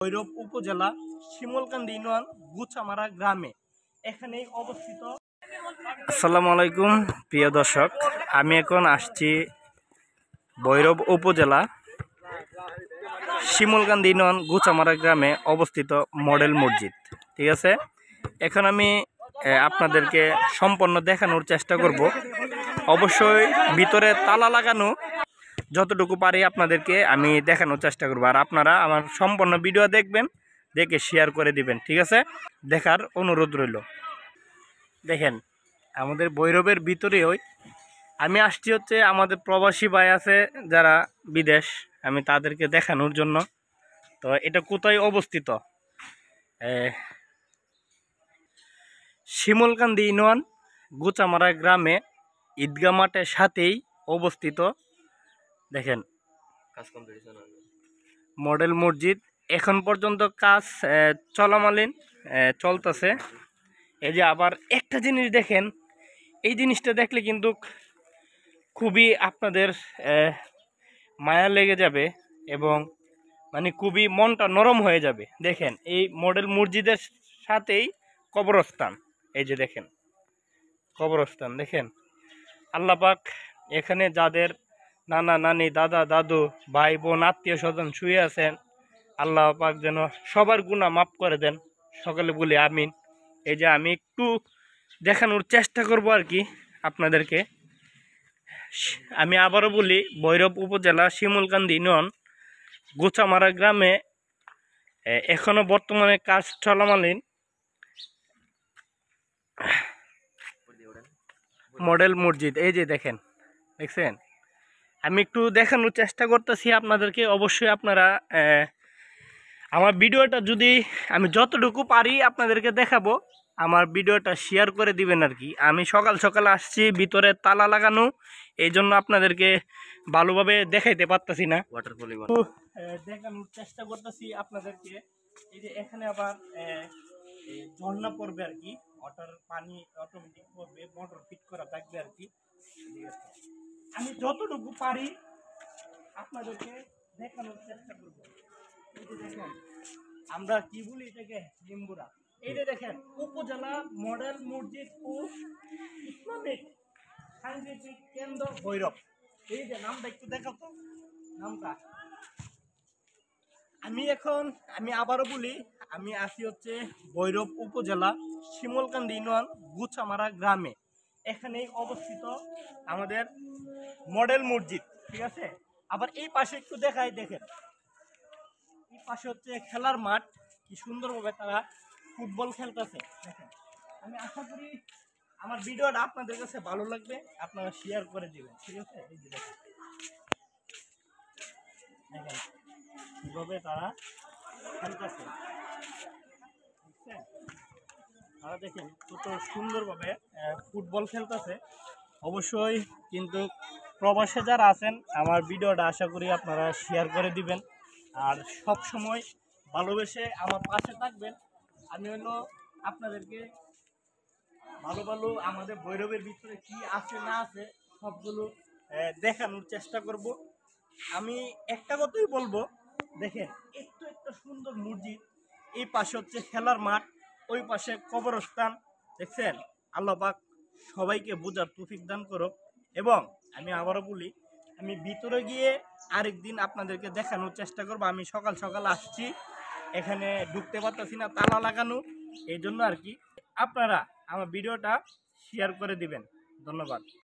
ভৈরব উপজেলা শিমুলকান্দি ইউনিয়ন গুছামারা গ্রামে এখানেই অবস্থিত। আসসালামু আলাইকুম প্রিয় দর্শক, আমি এখন আসছি ভৈরব উপজেলা শিমুলকান্দি ইউনিয়ন গুছামারা গ্রামে অবস্থিত মডেল মসজিদ। ঠিক আছে, এখন আমি আপনাদেরকে সম্পূর্ণ দেখানোর চেষ্টা করব। অবশ্যই ভিতরে তালা লাগানো, যতটুকু পারি আপনাদেরকে আমি দেখানোর চেষ্টা করব। আর আপনারা আমার সম্পূর্ণ ভিডিও দেখবেন, দেখে শেয়ার করে দিবেন। ঠিক আছে, দেখার অনুরোধ রইল। দেখেন, আমাদের ভৈরবের ভিতরেই আমি আসছি হচ্ছে আমাদের প্রবাসী ভাই আছে যারা বিদেশ, আমি তাদেরকে দেখানোর জন্য। তো এটা কোথায় অবস্থিত? শিমুলকান্দি ইউনিয়ন গুচামারা গ্রামে ঈদগাহ মাঠের সাথেই অবস্থিত। দেখেন, মডেল মসজিদ এখন পর্যন্ত কাজ চলমালিন চলতেছে। এই যে আবার একটা জিনিস দেখেন, এই জিনিসটা দেখলে কিন্তু খুবই আপনাদের মায়া লেগে যাবে এবং মানে খুবই মনটা নরম হয়ে যাবে। দেখেন, এই মডেল মসজিদের সাথেই কবরস্থান। এই যে দেখেন কবরস্থান, দেখেন আল্লাহ পাক এখানে যাদের নানা নানি দাদা দাদু ভাই বোন আত্মীয় স্বজন শুয়ে আছেন, আল্লাহ পাক যেন সবার গুনাহ মাফ করে দেন। সকলে বলি আমিন। এই যে আমি একটু দেখানোর চেষ্টা করব আর কি আপনাদেরকে। আমি আবারও বলি, ভৈরব উপজেলা শিমুলকান্দি ইউনিয়ন গুছামারা গ্রামে এখনো বর্তমানে কাজ চলমালিন মডেল মসজিদ। এই যে দেখেন, দেখছেন, আমি একটু দেখানোর চেষ্টা করতেছি আপনাদেরকে। অবশ্যই আপনারা আমার ভিডিওটা যদি আমি যতটুকু পারি আপনাদেরকে দেখাবো, আমার ভিডিওটা শেয়ার করে দিবেন আর কি। আমি সকাল সকাল আসছি, ভিতরে তালা লাগানো, এই জন্য আপনাদেরকে ভালোভাবে দেখাইতে পারতেছি না। দেখানোর চেষ্টা করতেছি আপনাদেরকে। এই যে এখানে আবার ঝর্ণা পড়বে আর কি, ওটার পানি অটোমেটিক পড়বে, মোটর ফিট করা থাকবে আর কি। আমি যতটুকু পারি আপনাদেরকে দেখানোর চেষ্টা করব। এই যে দেখেন, আমরা কি বলি এটাকে নিম্বুরা। এই যে দেখেন, উপজেলা মডেল মসজিদ ও ইসলামিক সাংস্কৃতিক কেন্দ্র ভৈরব। এই যে নামটা একটু দেখাও তো, নামটা। আমি আবারও বলি, আমি আসি হচ্ছে ভৈরব উপজেলা শিমুলকান্দি ইউনিয়ন গুছামারা গ্রামে। এখানেই অবস্থিত আমাদের মডেল মসজিদ। ঠিক আছে, আবার এই পাশে একটু দেখাই, দেখেন এই পাশে হচ্ছে খেলার মাঠ। কি সুন্দরভাবে তারা ফুটবল খেলতেছে। দেখেন, আমি আশা করি আমার ভিডিওটা আপনাদের কাছে ভালো লাগবে, আপনারা শেয়ার করে দিবেন। ঠিক আছে, এই যে দেখেন কিভাবে তারা খেলতেছে, তারা দেখেন কত সুন্দরভাবে ফুটবল খেলতেছে। অবশ্যই কিন্তু প্রবাসে যারা আছেন, আমার ভিডিওটা আশা করি আপনারা শেয়ার করে দিবেন আর সব সময় ভালোবেসে আমার পাশে থাকবেন। আমি হলো আপনাদেরকে ভালো ভালো আমাদের ভৈরবের ভিতরে কি আছে না আছে সবগুলো দেখানোর চেষ্টা করব। আমি একটা কথাই বলবো, দেখেন একটু একটা সুন্দর মসজিদ, এই পাশে হচ্ছে খেলার মাঠ, ওই পাশে কবরস্থান। দেখছেন, আল্লাহ পাক সবাইকে বোঝার তৌফিক দান করো। এবং আমি আবারও বলি, আমি ভিতরে গিয়ে আরেকদিন আপনাদেরকে দেখানোর চেষ্টা করব। আমি সকাল সকাল আসছি, এখানে ঢুকতে পারতেছি না, তালা লাগানো, এই জন্য আর কি। আপনারা আমার ভিডিওটা শেয়ার করে দিবেন। ধন্যবাদ।